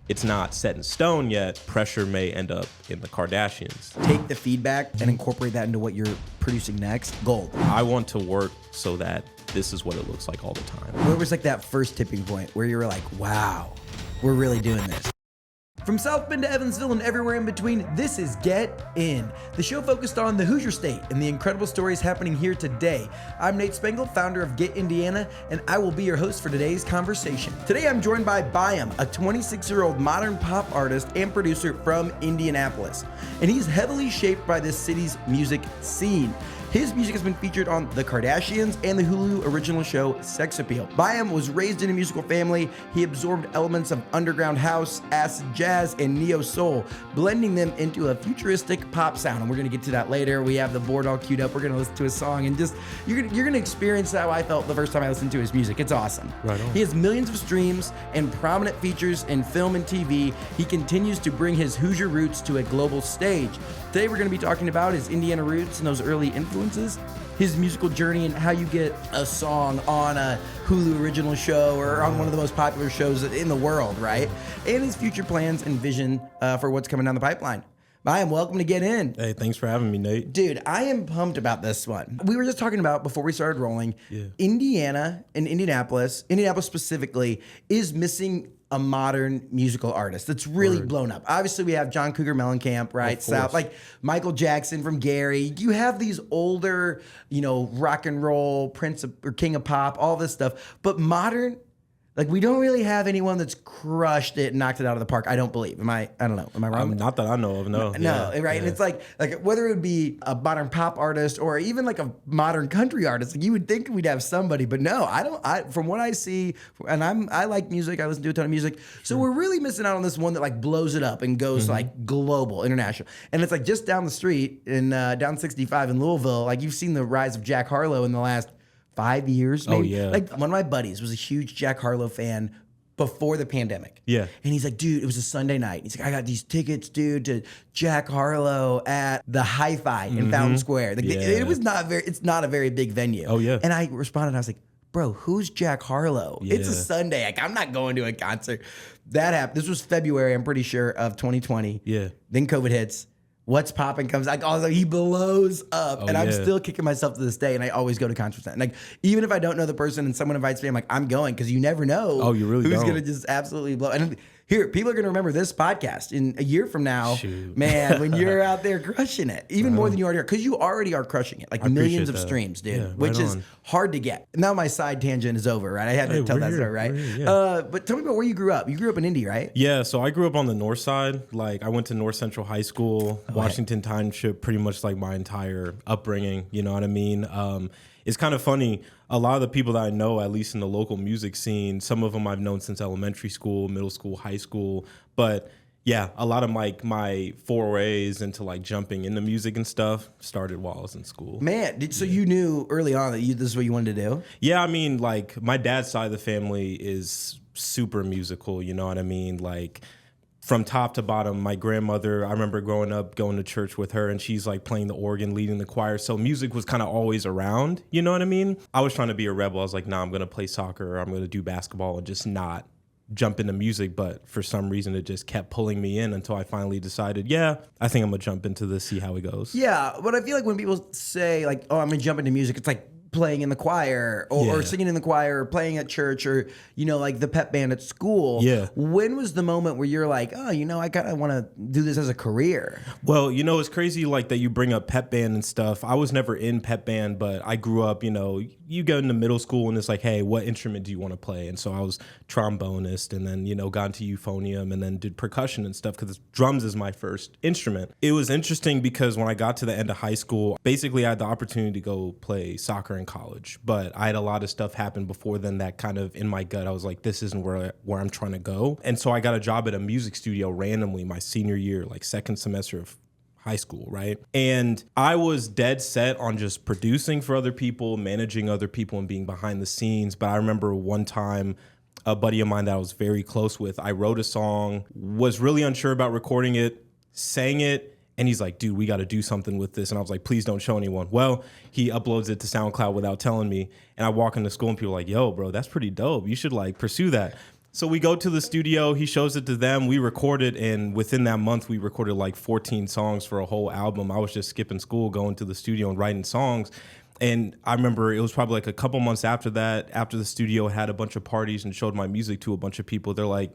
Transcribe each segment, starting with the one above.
it's not set in stone yet. Pressure may end up in the Kardashians. Take the feedback and incorporate that into what you're producing next. Gold. I want to work so that this is what it looks like all the time. Where was like that first tipping point where you were like, wow, we're really doing this? From South Bend to Evansville and everywhere in between, this is Get In, the show focused on the Hoosier State and the incredible stories happening here today. I'm Nate Spengel, founder of Get Indiana, and I will be your host for today's conversation. Today I'm joined by BAYEM, a 26-year-old modern pop artist and producer from Indianapolis, and he's heavily shaped by this city's music scene. His music has been featured on The Kardashians and the Hulu original show Sex Appeal. BAYEM was raised in a musical family. He absorbed elements of underground house, acid jazz, and neo soul, blending them into a futuristic pop sound. And we're gonna get to that later. We have the board all queued up. We're gonna listen to his song, and just you're gonna experience how I felt the first time I listened to his music. It's awesome. Right on. He has millions of streams and prominent features in film and TV. He continues to bring his Hoosier roots to a global stage. Today we're going to be talking about his Indiana roots and those early influences, his musical journey, and how you get a song on a Hulu original show or on one of the most popular shows in the world, right? And his future plans and vision for what's coming down the pipeline. BAYEM, welcome to Get In. Hey, thanks for having me, Nate. Dude, I am pumped about this one. We were just talking about, before we started rolling, Indiana and Indianapolis specifically, is missing a modern musical artist that's really blown up. Obviously, we have John Cougar Mellencamp, right? South, like Michael Jackson from Gary. You have these older, rock and roll, Prince of, or King of Pop, all this stuff. But modern, like, we don't really have anyone that's crushed it and knocked it out of the park. I don't believe. I don't know. Am I wrong? Not that I know of, no. No, Yeah, right? yeah. And it's like whether it would be a modern pop artist or even like a modern country artist, like you would think we'd have somebody, but no, I don't. From what I see, and I like music. I listen to a ton of music. So we're really missing out on this one that like blows it up and goes like global, international. And it's like just down the street in down 65 in Louisville. Like you've seen the rise of Jack Harlow in the last 5 years, maybe. Oh, yeah. Like one of my buddies was a huge Jack Harlow fan before the pandemic. Yeah. And he's like, dude, it was a Sunday night. He's like, I got these tickets, dude, to Jack Harlow at the Hi-Fi in Fountain Square. Like, it's not a very big venue. Oh, yeah. And I responded, I was like, bro, who's Jack Harlow? Yeah. It's a Sunday. Like, I'm not going to a concert. That happened. This was February, I'm pretty sure, of 2020. Yeah. Then COVID hits. What's Poppin' comes, like, also he blows up, and I'm still kicking myself to this day, and I always go to concerts. And like, even if I don't know the person and someone invites me, I'm like, I'm going, because you never know. Oh, you really who's don't. gonna just absolutely blow. And here, people are gonna remember this podcast in a year from now. Shoot. Man, when you're out there crushing it, even more than you already are, because you already are crushing it, like millions of that. streams, dude, Yeah, which right is on. hard to get. Now my side tangent is over, right? I had to tell that story, right? But tell me about where you grew up. You grew up in Indy, right? Yeah, so I grew up on the north side. Like, I went to North Central High School, Washington Township, pretty much like my entire upbringing, you know what I mean? It's kind of funny. A lot of the people that I know, at least in the local music scene, some of them I've known since elementary school, middle school, high school. But yeah, a lot of my forays into like jumping into music and stuff started while I was in school. Man, so you knew early on that this is what you wanted to do? Yeah, I mean, like, my dad's side of the family is super musical, you know what I mean? Like, from top to bottom, my grandmother, I remember growing up, going to church with her, and she's like playing the organ, leading the choir. So music was kind of always around, you know what I mean? I was trying to be a rebel. I was like, nah, I'm going to play soccer, or I'm going to do basketball, and just not jump into music. But for some reason, it just kept pulling me in until I finally decided, yeah, I think I'm going to jump into this, see how it goes. Yeah, but I feel like when people say like, oh, I'm going to jump into music, it's like playing in the choir or singing in the choir or playing at church or, like the pep band at school. Yeah. When was the moment where you're like, oh, I kind of want to do this as a career? Well, it's crazy like that you bring up pep band and stuff. I was never in pep band, but I grew up, you go into middle school and it's like, hey, what instrument do you want to play? And so I was trombonist and then, got into euphonium and then did percussion and stuff because drums is my first instrument. It was interesting because when I got to the end of high school, basically I had the opportunity to go play soccer in college, but I had a lot of stuff happen before then that kind of in my gut, I was like, this isn't where I'm trying to go. And so I got a job at a music studio randomly my senior year, like second semester of high school, right? And I was dead set on just producing for other people, managing other people, and being behind the scenes. But I remember one time, a buddy of mine that I was very close with, I wrote a song, was really unsure about recording it, sang it, and he's like, dude, we got to do something with this. And I was like, please don't show anyone. Well, he uploads it to SoundCloud without telling me. And I walk into school and people are like, yo, bro, that's pretty dope. You should like pursue that. So we go to the studio, he shows it to them, we record it, and within that month, we recorded like 14 songs for a whole album. I was just skipping school, going to the studio and writing songs. And I remember it was probably like a couple months after that, after the studio had a bunch of parties and showed my music to a bunch of people. They're like,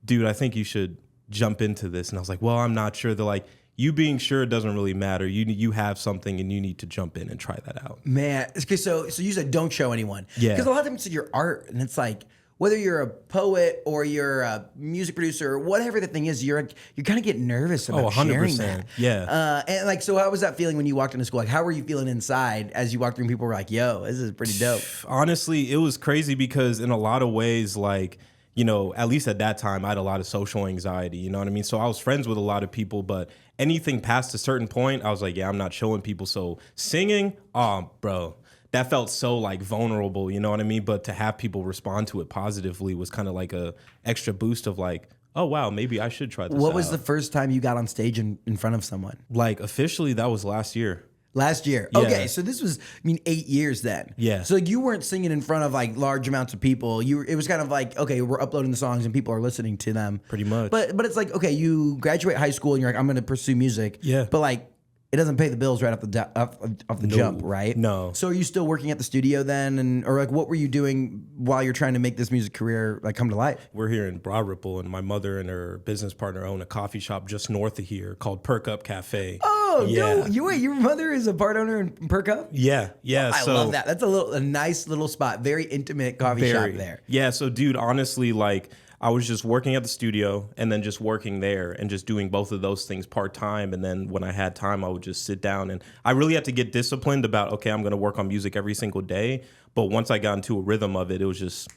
dude, I think you should jump into this. And I was like, well, I'm not sure. They're like, you being sure doesn't really matter. You have something and you need to jump in and try that out. Man, okay, so you said don't show anyone. Yeah. Because a lot of times it's your art, and it's like, whether you're a poet or you're a music producer or whatever the thing is, you kind of get nervous about sharing that. Yeah. And like, so how was that feeling when you walked into school? Like, how were you feeling inside as you walked through and people were like, yo, this is pretty dope? Honestly, it was crazy because in a lot of ways, like, you know, at least at that time, I had a lot of social anxiety, you know what I mean? So I was friends with a lot of people, but anything past a certain point, I was like, yeah, I'm not showing people. So singing, bro, that felt so like vulnerable, you know what I mean? But to have people respond to it positively was kind of like a extra boost of like, oh, wow, maybe I should try this What out. was the first time you got on stage in front of someone? Like officially, that was last year. Last year. Yeah. Okay, so this was, 8 years then. Yeah. So you weren't singing in front of like large amounts of people. It was kind of like, okay, we're uploading the songs and people are listening to them. Pretty much. But it's like, okay, you graduate high school and you're like, I'm going to pursue music. Yeah. But like, it doesn't pay the bills right off the jump, right? No. So are you still working at the studio then, or like what were you doing while you're trying to make this music career like come to life? We're here in Broad Ripple, and my mother and her business partner own a coffee shop just north of here called Perk Up Cafe. Oh, yeah. no, your mother is a part owner in Perk Up? Yeah. I love that. That's a nice little spot, very intimate coffee shop there. Yeah, so dude, honestly, like I was just working at the studio and then just working there and just doing both of those things part-time. And then when I had time, I would just sit down, and I really had to get disciplined about, okay, I'm going to work on music every single day. But once I got into a rhythm of it, it was just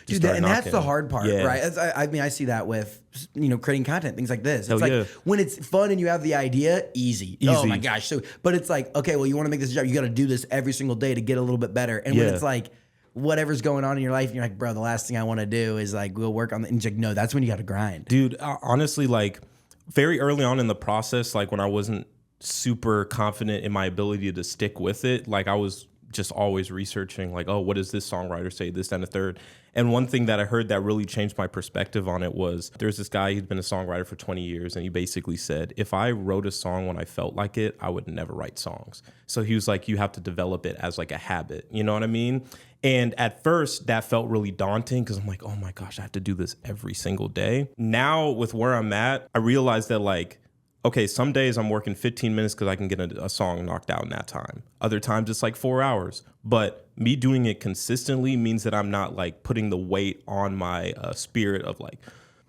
dude, and that's the hard part, yeah. right? I mean, I see that with, creating content, things like this. It's yeah. when it's fun and you have the idea, easy. Oh my gosh. So, but it's like, okay, well, you want to make this a job, you got to do this every single day to get a little bit better. And when it's like, whatever's going on in your life, and you're like, bro, the last thing I want to do is like go work on the, and it's like, no, that's when you got to grind. Dude, honestly, like very early on in the process, like when I wasn't super confident in my ability to stick with it, like I was just always researching like, oh, what does this songwriter say, this, that, and the third. And one thing that I heard that really changed my perspective on it was there's this guy who'd been a songwriter for 20 years, and he basically said, if I wrote a song when I felt like it, I would never write songs. So he was like, you have to develop it as like a habit, you know what I mean? And at first that felt really daunting because I'm like, oh my gosh, I have to do this every single day. Now with where I'm at, I realized that like, okay, some days I'm working 15 minutes because I can get a song knocked out in that time. Other times it's like 4 hours. But me doing it consistently means that I'm not like putting the weight on my spirit of like,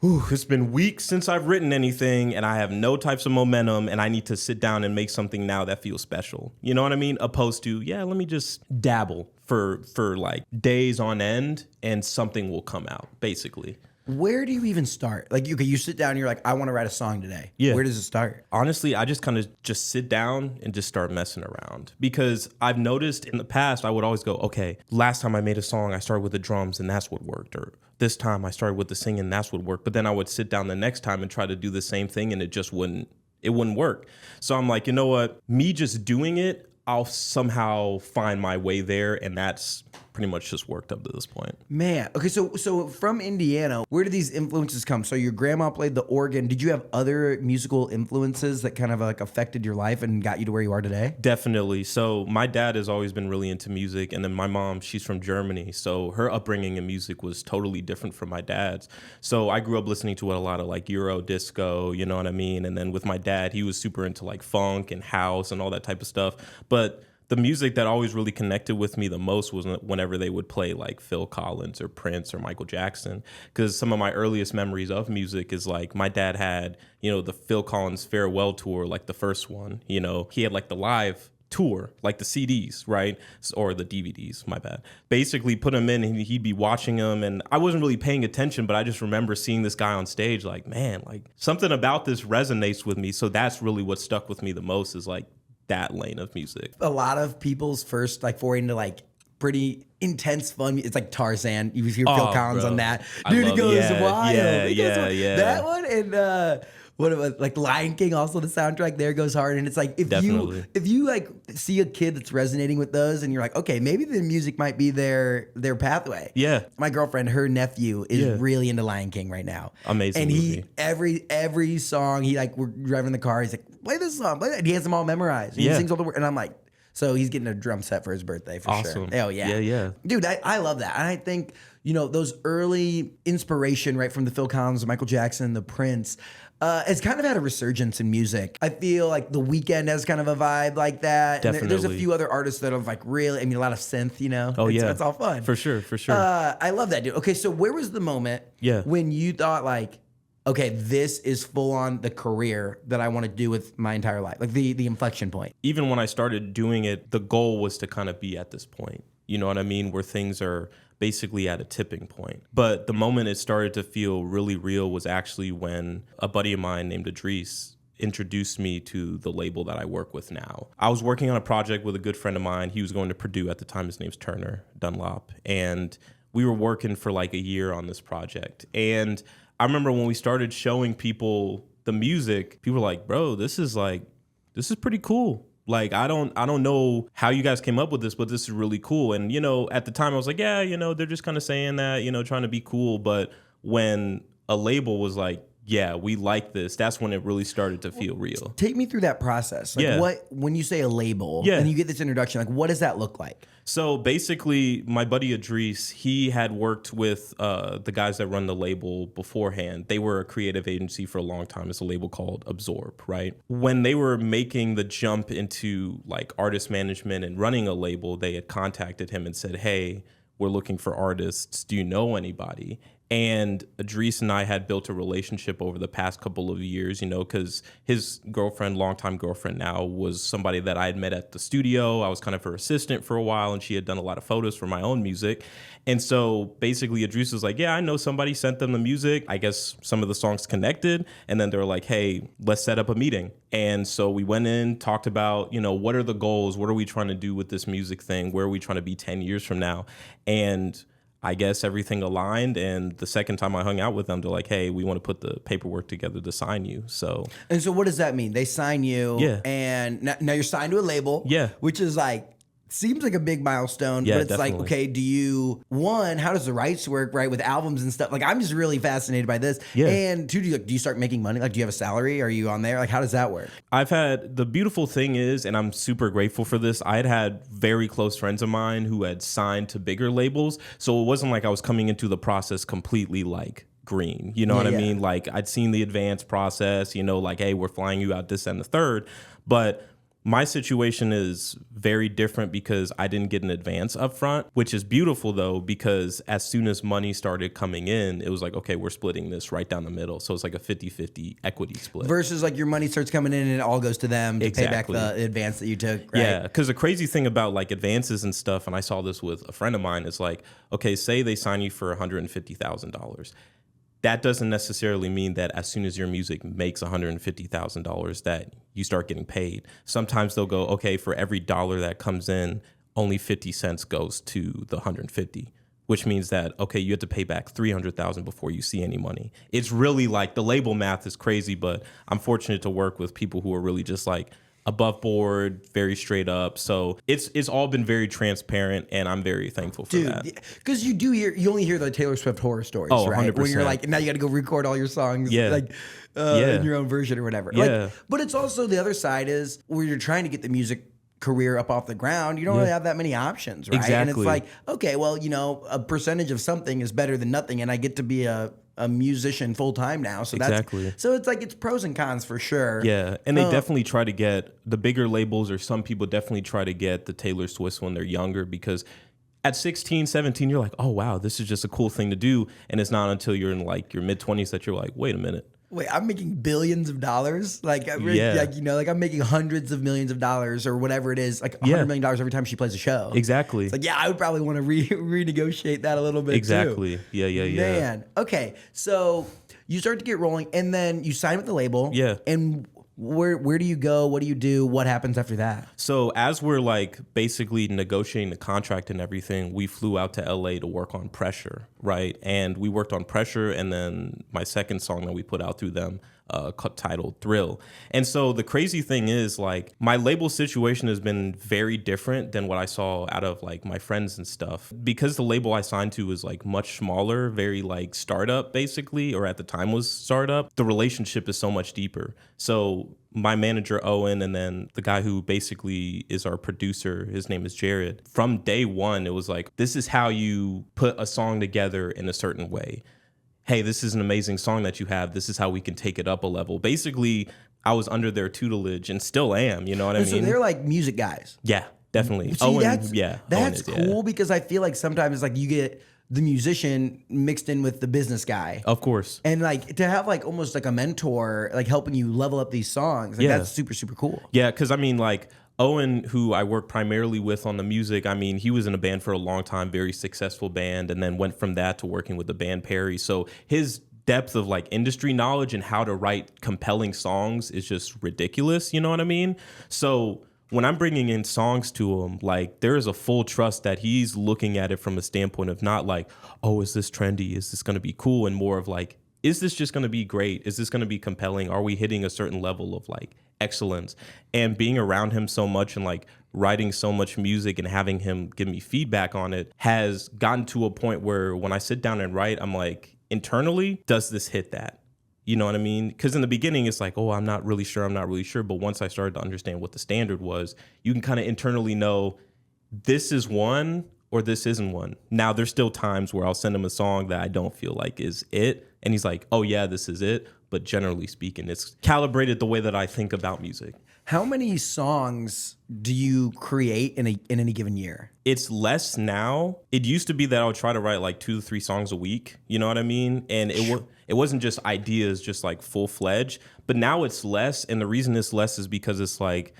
it's been weeks since I've written anything and I have no types of momentum and I need to sit down and make something now that feels special. You know what I mean? Opposed to, yeah, let me just dabble for like days on end and something will come out, basically. Where do you even start? Like, you sit down and you're like, I want to write a song today. Yeah. Where does it start? Honestly, I just kind of just sit down and just start messing around, because I've noticed in the past, I would always go, okay, last time I made a song, I started with the drums and that's what worked. Or this time I started with the singing, that's what worked. But then I would sit down the next time and try to do the same thing and it just wouldn't work. So I'm like, you know what? Me just doing it, I'll somehow find my way there. And that's pretty much just worked up to this point. Man, okay, so from Indiana, where did these influences come? So your grandma played the organ. Did you have other musical influences that kind of like affected your life and got you to where you are today? Definitely. So my dad has always been really into music, and then my mom, she's from Germany, so her upbringing in music was totally different from my dad's. So I grew up listening to a lot of like Euro disco, you know what I mean? And then with my dad, he was super into like funk and house and all that type of stuff. But the music that always really connected with me the most was whenever they would play like Phil Collins or Prince or Michael Jackson, because some of my earliest memories of music is like my dad had, the Phil Collins farewell tour, like the first one, he had like the live tour, like the CDs, right? Or the DVDs, my bad. Basically put him in and he'd be watching them, and I wasn't really paying attention, but I just remember seeing this guy on stage like, man, like something about this resonates with me. So that's really what stuck with me the most, is like that lane of music. A lot of people's first like foray into like pretty intense fun. It's like Tarzan. You hear Phil Collins on that. Dude, he goes wild. Yeah. That one. And What about like Lion King? Also, the soundtrack there goes hard, and it's like Definitely. if you like see a kid that's resonating with those, and you're like, okay, maybe the music might be their pathway. Yeah. My girlfriend, her nephew is Yeah. really into Lion King right now. Amazing And movie. every song he like, we're driving in the car, he's like, play this song, play that. And he has them all memorized. And He Yeah. sings all the words, and I'm like, so he's getting a drum set for his birthday for Awesome. sure. Oh yeah, Yeah. dude, I love that. And I think, those early inspiration, right, from the Phil Collins, the Michael Jackson, the Prince, has kind of had a resurgence in music. I feel like The Weeknd has kind of a vibe like that. And there's a Definitely. few other artists that have like really, a lot of synth, Oh, yeah. It's all fun. For sure. I love that, dude. Okay, so where was the moment when you thought like, okay, this is full on the career that I want to do with my entire life? Like the inflection point. Even when I started doing it, the goal was to kind of be at this point. You know what I mean? Where things are basically at a tipping point. But the moment it started to feel really real was actually when a buddy of mine named Idris introduced me to the label that I work with now. I was working on a project with a good friend of mine. He was going to Purdue at the time. His name's Turner Dunlop. And we were working for like a year on this project. And I remember when we started showing people the music, people were like, bro, this is pretty cool. Like, I don't know how you guys came up with this, but this is really cool. And, at the time I was like, yeah, they're just kind of saying that, trying to be cool. But when a label was like, yeah, we like this, that's when it really started to feel real. Take me through that process. Like when you say a label and you get this introduction, like what does that look like? So basically, my buddy Idris, he had worked with the guys that run the label beforehand. They were a creative agency for a long time. It's a label called Absorb, right? When they were making the jump into like artist management and running a label, they had contacted him and said, hey, we're looking for artists. Do you know anybody? And Idris and I had built a relationship over the past couple of years, because his girlfriend, longtime girlfriend now, was somebody that I had met at the studio. I was kind of her assistant for a while, and she had done a lot of photos for my own music. And so basically Idris was like, yeah, I know somebody, sent them the music. I guess some of the songs connected. And then they were like, hey, let's set up a meeting. And so we went in, talked about, what are the goals? What are we trying to do with this music thing? Where are we trying to be 10 years from now? And I guess everything aligned, and the second time I hung out with them, they're like, hey, we want to put the paperwork together to sign you. And so what does that mean? They sign you, Yeah. and now you're signed to a label, Yeah. which is like, seems like a big milestone, Yeah, but it's definitely. like, okay, how does the rights work, right, with albums and stuff? Like, I'm just really fascinated by this. Yeah. And two, do you start making money? Like, do you have a salary? Are you on there? Like, how does that work? The beautiful thing is, and I'm super grateful for this, I had very close friends of mine who had signed to bigger labels. So it wasn't like I was coming into the process completely like green. You know what I mean? Like, I'd seen the advanced process, like, hey, we're flying you out this and the third. But my situation is very different because I didn't get an advance up front, which is beautiful though, because as soon as money started coming in, it was like, okay, we're splitting this right down the middle. So it's like a 50-50 equity split. Versus like your money starts coming in and it all goes to them to Exactly. pay back the advance that you took, right? Yeah, because the crazy thing about like advances and stuff, and I saw this with a friend of mine, is like, okay, say they sign you for $150,000. That doesn't necessarily mean that as soon as your music makes $150,000 that you start getting paid. Sometimes they'll go, okay, for every dollar that comes in, only 50 cents goes to the 150, which means that, okay, you have to pay back $300,000 before you see any money. It's really like, the label math is crazy, but I'm fortunate to work with people who are really just like above board, very straight up. So it's all been very transparent, and I'm very thankful for that. Because you only hear the Taylor Swift horror stories, Oh, right? 100%. When you're like, now you got to go record all your songs, in your own version or whatever. Yeah. Like, but it's also the other side is where you're trying to get the music career up off the ground, you don't really have that many options, right? Exactly. And it's like, okay, well, a percentage of something is better than nothing, and I get to be a musician full time now. So Exactly. so it's like, it's pros and cons for sure. Yeah, and they definitely try to get the bigger labels, or some people definitely try to get the Taylor Swifts when they're younger, because at 16, 17, you're like, oh, wow, this is just a cool thing to do. And it's not until you're in like your mid-20s that you're like, wait a minute. Wait, I'm making billions of dollars? Like, I'm making hundreds of millions of dollars or whatever it is, like $100 million every time she plays a show. Exactly. It's like, I would probably want to renegotiate that a little bit Exactly. too. Yeah. Man. Okay. So you start to get rolling, and then you sign with the label. Yeah. And where do you go? What do you do? What happens after that? So as we're like basically negotiating the contract and everything, we flew out to LA to work on Pressure, right? And we worked on Pressure, and then my second song that we put out through them, titled Thrill. And so the crazy thing is, like, my label situation has been very different than what I saw out of like my friends and stuff, because the label I signed to was like much smaller, very like startup basically, or at the time was startup. The relationship is so much deeper. So my manager, Owen, and then the guy who basically is our producer, his name is Jared. From day one, it was like, this is how you put a song together in a certain way. Hey, this is an amazing song that you have. This is how we can take it up a level. Basically, I was under their tutelage and still am, you know what I mean? So they're like music guys. Yeah, definitely. See, Owen, that's Owen is, cool because I feel like sometimes like you get the musician mixed in with the business guy. Of course. And like to have like almost like a mentor like helping you level up these songs, like that's super, super cool. Yeah, because I mean, like, Owen, who I work primarily with on the music, I mean, he was in a band for a long time, very successful band, and then went from that to working with the band Perry. So his depth of like industry knowledge and how to write compelling songs is just ridiculous, you know what I mean? So when I'm bringing in songs to him, like, there is a full trust that he's looking at it from a standpoint of not like, oh, is this trendy? Is this going to be cool? And more of like, is this just going to be great? Is this going to be compelling? Are we hitting a certain level of like excellence? And being around him so much and like writing so much music and having him give me feedback on it has gotten to a point where when I sit down and write, I'm like, internally, does this hit that? You know what I mean? Because in the beginning, it's like, oh, I'm not really sure. But once I started to understand what the standard was, you can kind of internally know this is one or this isn't one. Now, there's still times where I'll send him a song that I don't feel like is it. And he's like, oh, yeah, this is it. But generally speaking, it's calibrated the way that I think about music. How many songs do you create in any given year? It's less now. It used to be that I would try to write like 2 to 3 songs a week. You know what I mean? And it wasn't just ideas, just like full-fledged. But now it's less. And the reason it's less is because it's like,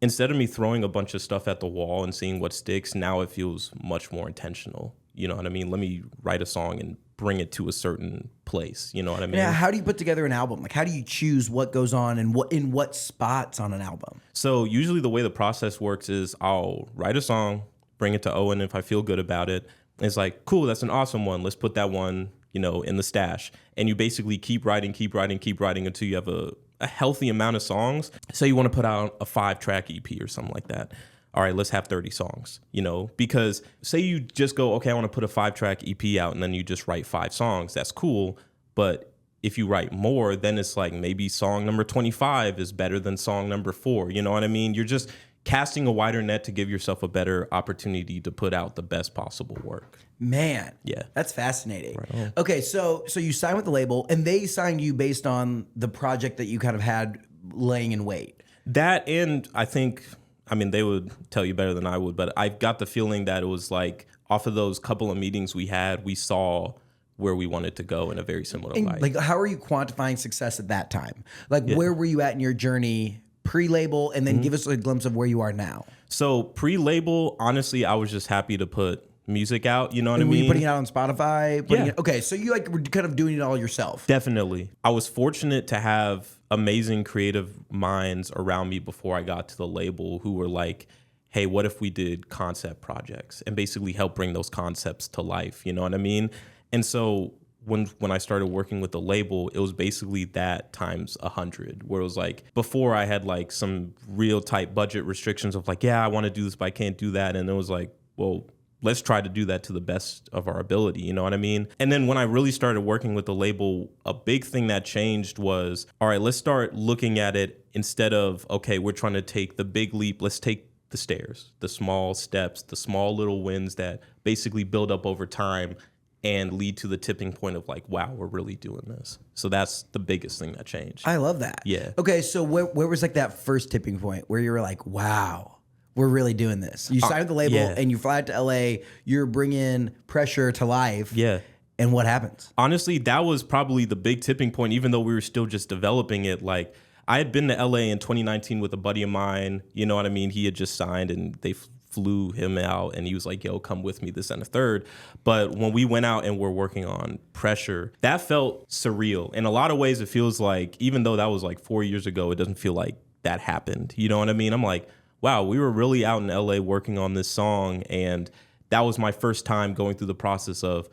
instead of me throwing a bunch of stuff at the wall and seeing what sticks, now it feels much more intentional. You know what I mean? Let me write a song and bring it to a certain place. You know what I mean? Yeah. How do you put together an album? Like, how do you choose what goes on and in what spots on an album? So usually the way the process works is I'll write a song, bring it to Owen if I feel good about it. It's like, cool, that's an awesome one. Let's put that one, you know, in the stash. And you basically keep writing until you have a healthy amount of songs. Say you want to put out a 5-track EP or something like that. All right, let's have 30 songs, you know, because say you just go, okay, I want to put a 5-track EP out, and then you just write 5 songs. That's cool. But if you write more, then it's like maybe song number 25 is better than song number 4. You know what I mean? You're just casting a wider net to give yourself a better opportunity to put out the best possible work. Man, yeah, that's fascinating. Right. Okay, so you signed with the label, and they signed you based on the project that you kind of had laying in wait. That, and I think, I mean, they would tell you better than I would, but I got the feeling that it was like off of those couple of meetings we had, we saw where we wanted to go in a very similar light. Like, how are you quantifying success at that time? Like, where were you at in your journey pre-label, and then give us a glimpse of where you are now? So pre-label, honestly, I was just happy to put music out, you know what I mean? Were you putting it out on Spotify? Yeah. Okay, so you like were kind of doing it all yourself. Definitely. I was fortunate to have amazing creative minds around me before I got to the label who were like, hey, what if we did concept projects and basically help bring those concepts to life, you know what I mean? And so when I started working with the label, it was basically that times 100, where it was like, before I had like some real tight budget restrictions of like, yeah, I want to do this, but I can't do that. And it was like, well, let's try to do that to the best of our ability, you know what I mean? And then when I really started working with the label, a big thing that changed was, all right, let's start looking at it instead of, okay, we're trying to take the big leap, let's take the stairs, the small steps, the small little wins that basically build up over time and lead to the tipping point of like, wow, we're really doing this. So that's the biggest thing that changed. I love that. Yeah. Okay, so where was like that first tipping point where you were like, wow, we're really doing this? You signed the label and you fly out to LA, you're bringing pressure to life. Yeah. And what happens? Honestly, that was probably the big tipping point, even though we were still just developing it. Like, I had been to LA in 2019 with a buddy of mine, you know what I mean? He had just signed and they flew him out and he was like, yo, come with me, this and the third. But when we went out and we're working on Pressure, that felt surreal. In a lot of ways, it feels like, even though that was like 4 years ago, it doesn't feel like that happened. You know what I mean? I'm like, wow, we were really out in LA working on this song. And that was my first time going through the process of,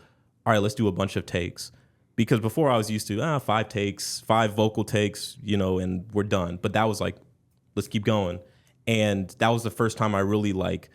all right, let's do a bunch of takes. Because before I was used to 5 takes, 5 vocal takes, and we're done. But that was like, let's keep going. And that was the first time I really like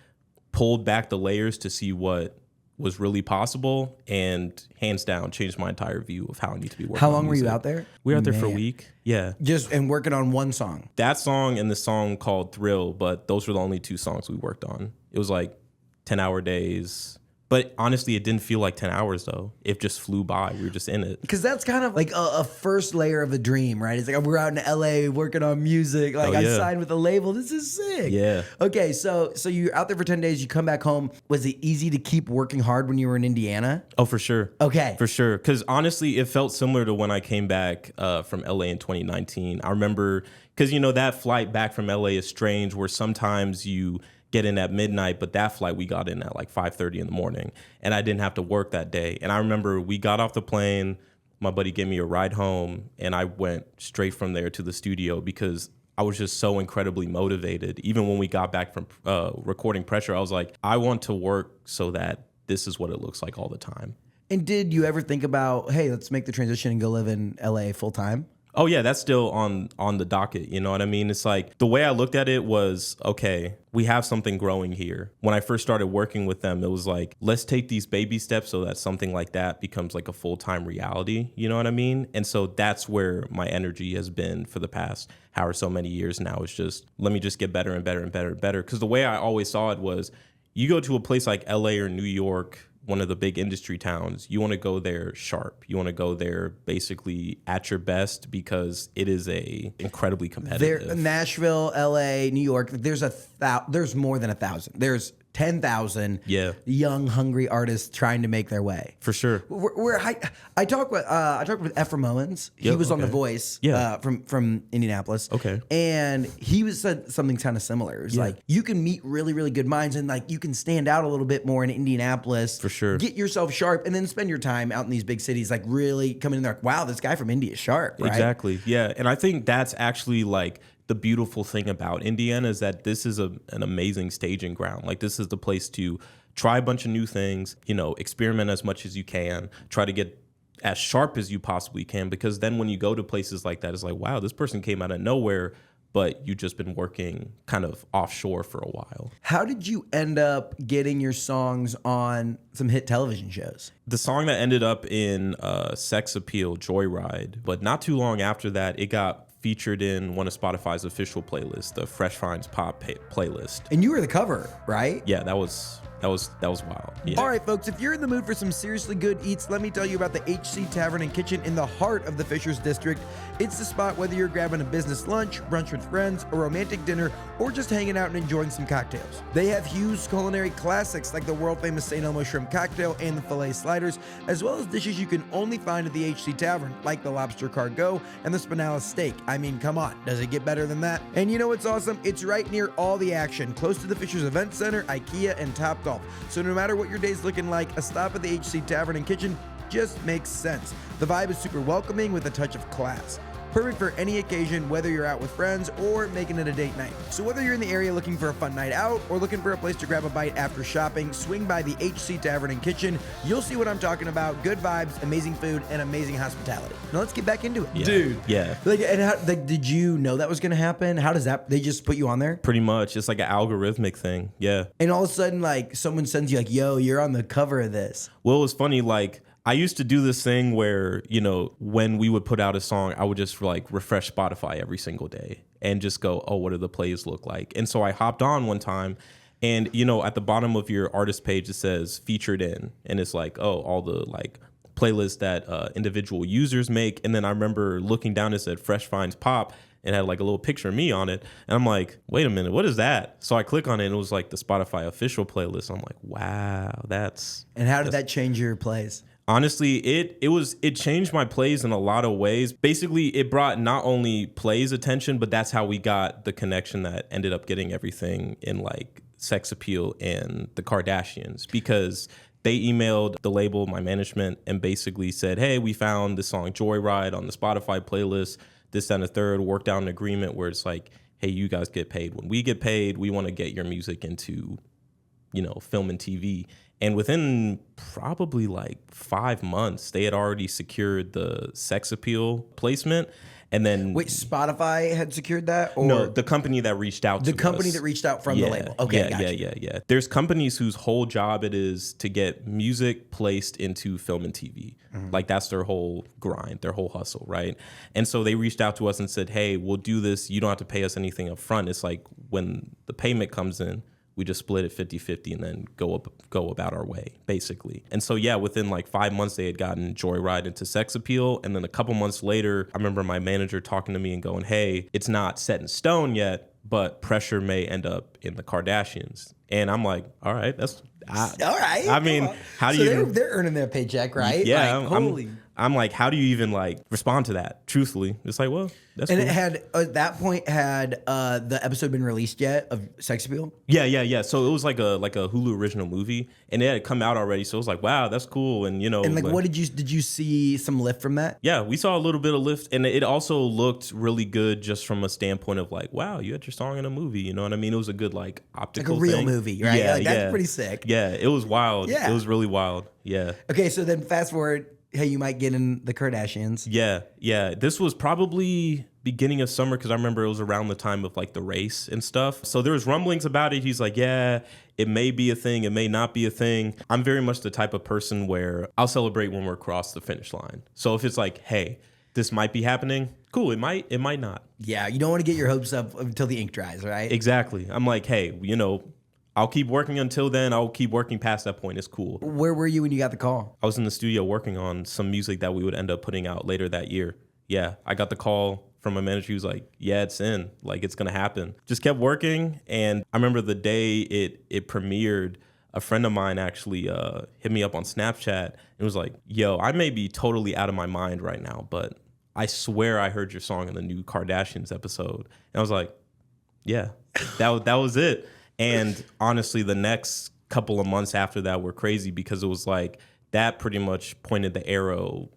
pulled back the layers to see what was really possible, and hands down changed my entire view of how I need to be working. How long on were you music. out there? We were out there for a week. Yeah. And working on one song. That song and the song called Thrill, but those were the only 2 songs we worked on. It was like 10-hour days. But honestly, it didn't feel like 10 hours, though. It just flew by. We were just in it. Because that's kind of like a first layer of a dream, right? It's like, we're out in LA working on music. Like, I signed with a label. This is sick. Yeah. Okay, so you're out there for 10 days. You come back home. Was it easy to keep working hard when you were in Indiana? Oh, for sure. Okay. For sure. Because honestly, it felt similar to when I came back from LA in 2019. I remember, because, that flight back from LA is strange, where sometimes you get in at midnight, but that flight we got in at like 5:30 in the morning, and I didn't have to work that day. And I remember we got off the plane, my buddy gave me a ride home, and I went straight from there to the studio because I was just so incredibly motivated. Even when we got back from recording Pressure, I was like, I want to work so that this is what it looks like all the time. And did you ever think about, hey, let's make the transition and go live in LA full time? Oh yeah, that's still on the docket. You know what I mean? It's like the way I looked at it was, okay, we have something growing here. When I first started working with them, it was like, let's take these baby steps so that something like that becomes like a full-time reality. You know what I mean? And so that's where my energy has been for the past however so many years now. It's just, let me just get better and better and better and better. Because the way I always saw it was, you go to a place like LA or New York, one of the big industry towns, you want to go there sharp. You want to go there basically at your best, because it is incredibly competitive. There, Nashville, LA, New York, there's more than 1,000. There's 10,000 young, hungry artists trying to make their way. For sure. I talked with Ephraim Owens. He was on The Voice from Indianapolis. Okay. And he said something kind of similar. It was like, you can meet really, really good minds, and like you can stand out a little bit more in Indianapolis. For sure. Get yourself sharp, and then spend your time out in these big cities, like really coming in there like, wow, this guy from Indy is sharp, right? Exactly. Yeah. And I think that's actually like the beautiful thing about Indiana, is that this is an amazing staging ground. Like, this is the place to try a bunch of new things, experiment as much as you can, try to get as sharp as you possibly can, because then when you go to places like that, it's like, wow, this person came out of nowhere, but you've just been working kind of offshore for a while. How did you end up getting your songs on some hit television shows? The song that ended up in Sex Appeal, Joyride, but not too long after that, it got featured in one of Spotify's official playlists, the Fresh Finds Pop playlist. And you were the cover, right? Yeah, that was wild. Yeah. All right, folks, if you're in the mood for some seriously good eats, let me tell you about the HC Tavern and Kitchen in the heart of the Fishers District. It's the spot whether you're grabbing a business lunch, brunch with friends, a romantic dinner, or just hanging out and enjoying some cocktails. They have huge culinary classics like the world-famous St. Elmo shrimp cocktail and the filet sliders, as well as dishes you can only find at the HC Tavern, like the lobster cargo and the spinalis steak. I mean, come on, does it get better than that? And you know what's awesome? It's right near all the action, close to the Fishers Event Center, IKEA, and Topgolf. So no matter what your day's looking like, a stop at the HC Tavern and Kitchen just makes sense. The vibe is super welcoming with a touch of class. Perfect for any occasion, whether you're out with friends or making it a date night. So whether you're in the area looking for a fun night out or looking for a place to grab a bite after shopping, swing by the HC Tavern and Kitchen. You'll see what I'm talking about. Good vibes, amazing food, and amazing hospitality. Now let's get back into it. Yeah. Dude. Yeah. Did you know that was going to happen? How does that, they just put you on there? Pretty much. It's like an algorithmic thing. Yeah. And all of a sudden, like, someone sends you like, yo, you're on the cover of this. Well, it was funny, like, I used to do this thing where, when we would put out a song, I would just like refresh Spotify every single day and just go, oh, what do the plays look like? And so I hopped on one time, and, at the bottom of your artist page, it says featured in, and it's like, oh, all the like playlists that individual users make. And then I remember looking down, it said Fresh Finds Pop, and had like a little picture of me on it. And I'm like, wait a minute, what is that? So I click on it, and it was like the Spotify official playlist. I'm like, wow, that's... And how did that change your plays? Honestly, it changed my plays in a lot of ways. Basically, it brought not only plays attention, but that's how we got the connection that ended up getting everything in like Sex Appeal and the Kardashians, because they emailed the label, my management, and basically said, hey, we found the song Joyride on the Spotify playlist, this, that, and the third, worked out an agreement where it's like, hey, you guys get paid. When we get paid, we want to get your music into, film and TV. And within probably like 5 months, they had already secured the sex appeal placement. And then Wait, Spotify had secured that? Or no, the company that reached out to the company us. that reached out from the label. Okay, Yeah. There's companies whose whole job it is to get music placed into film and TV. Like that's their whole grind, their whole hustle, right? And so they reached out to us and said, hey, we'll do this. You don't have to pay us anything up front. It's like when the payment comes in, we just split it 50-50 and then go about our way, basically. And so, yeah, within like 5 months, they had gotten Joyride into Sex Appeal. And then a couple months later, I remember my manager talking to me and going, hey, it's not set in stone yet, but Pressure may end up in the Kardashians. And I'm like, all right, that's... all right. I mean, how do so you... They're earning their paycheck, right? Yeah. Like, holy... I'm like, how do you even like respond to that? Truthfully, it's like, well, that's And cool. it had at that point had the episode been released yet of Sex Appeal? Yeah. So it was like a Hulu original movie, and it had come out already. So it was like, wow, that's cool. And And like, what did you see some lift from that? Yeah, we saw a little bit of lift, and it also looked really good just from a standpoint of like, wow, you had your song in a movie. You know what I mean? It was a good like optical, Like a real thing. movie, right? Yeah, Like, that's pretty sick. Yeah, it was wild. Yeah. It was really wild. Yeah. Okay, so then fast forward. Hey, you might get in the Kardashians. Yeah. This was probably beginning of summer because I remember it was around the time of like the race and stuff. So there was rumblings about it. He's like, yeah, it may be a thing. It may not be a thing. I'm very much the type of person where I'll celebrate when we're across the finish line. So if it's like, hey, this might be happening, cool. It might not. Yeah, you don't want to get your hopes up until the ink dries, right? Exactly. I'm like, hey, I'll keep working until then. I'll keep working past that point. It's cool. Where were you when you got the call? I was in the studio working on some music that we would end up putting out later that year. Yeah, I got the call from my manager. He was like, yeah, it's in. Like, it's going to happen. Just kept working. And I remember the day it premiered, a friend of mine actually hit me up on Snapchat and was like, yo, I may be totally out of my mind right now, but I swear I heard your song in the new Kardashians episode. And I was like, yeah, that was it. And honestly, the next couple of months after that were crazy because it was like that pretty much pointed the arrow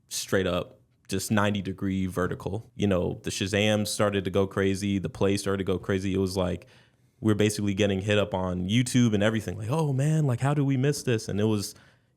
straight up, just 90-degree vertical. The Shazam started to go crazy. The play started to go crazy. It was like we're basically getting hit up on YouTube and everything. Like, oh, man, like, how do we miss this? And it was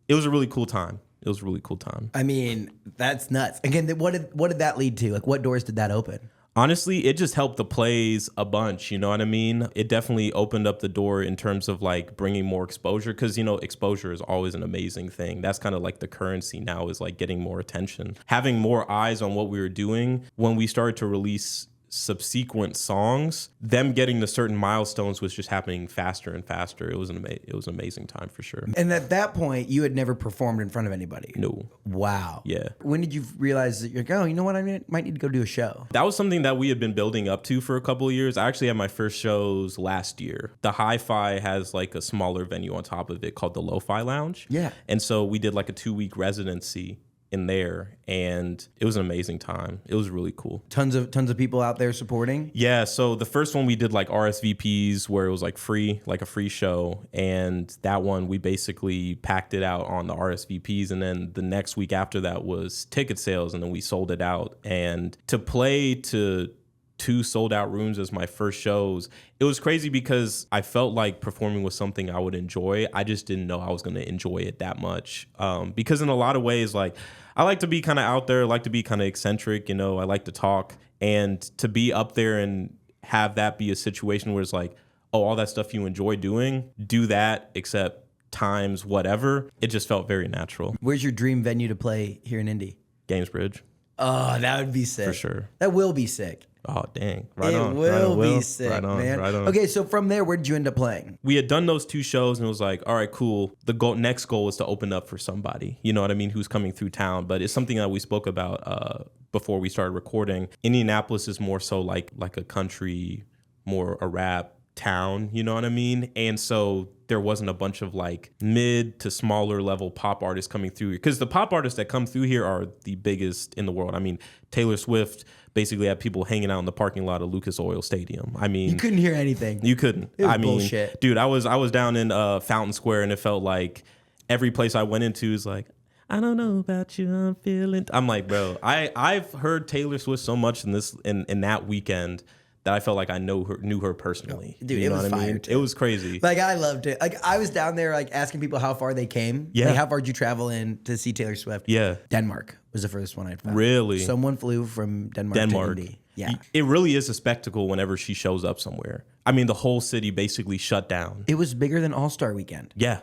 a really cool time. It was a really cool time. I mean, that's nuts. Again, what did that lead to? Like, what doors did that open? Honestly, it just helped the plays a bunch, you know what I mean? It definitely opened up the door in terms of like bringing more exposure because, exposure is always an amazing thing. That's kind of like the currency now is like getting more attention. Having more eyes on what we were doing when we started to release subsequent songs, them getting to certain milestones was just happening faster and faster. It was an amazing time for sure. And at that point, you had never performed in front of anybody. No. Wow. Yeah. When did you realize that you're like, oh, you know what? Might need to go do a show. That was something that we had been building up to for a couple of years. I actually had my first shows last year. The Hi-Fi has like a smaller venue on top of it called the Lo-Fi Lounge. Yeah. And so we did like a 2-week residency in there, and it was an amazing time. It was really cool. Tons of people out there supporting. Yeah, so the first one we did like RSVPs where it was like free, like a free show, and that one we basically packed it out on the RSVPs, and then the next week after that was ticket sales, and then we sold it out. And to play to 2 sold out rooms as my first shows, it was crazy because I felt like performing was something I would enjoy. I just didn't know I was going to enjoy it that much. Because in a lot of ways, like I like to be kind of out there, I like to be kind of eccentric, I like to talk, and to be up there and have that be a situation where it's like, oh, all that stuff you enjoy doing, do that except times whatever. It just felt very natural. Where's your dream venue to play here in Indy? Gamesbridge. Oh, that would be sick. For sure. That will be sick. Oh, dang. Right it on. will right on, be sick, right on, man. Right on. Okay, so from there, where did you end up playing? We had done those 2 shows and it was like, all right, cool. The next goal is to open up for somebody, you know what I mean, who's coming through town. But it's something that we spoke about before we started recording. Indianapolis is more so like a country, more a rap town, you know what I mean? And so there wasn't a bunch of like mid to smaller level pop artists coming through, because the pop artists that come through here are the biggest in the world. I mean, Taylor Swift basically had people hanging out in the parking lot of Lucas Oil Stadium. I mean, you couldn't hear anything. You couldn't. It was I mean, bullshit. Dude, I was down in Fountain Square, and it felt like every place I went into is like, I don't know about you, I'm feeling. I'm like, bro, I've heard Taylor Swift so much in that weekend that I felt like I knew her personally. Dude, you it know was what I fire, mean? too. It was crazy. Like, I loved it. Like, I was down there, like, asking people how far they came. Yeah. Like, how far did you travel in to see Taylor Swift? Yeah. Denmark was the furthest one I'd found. Really? Someone flew from Denmark to Indy. Yeah. It really is a spectacle whenever she shows up somewhere. I mean, the whole city basically shut down. It was bigger than All-Star Weekend. Yeah.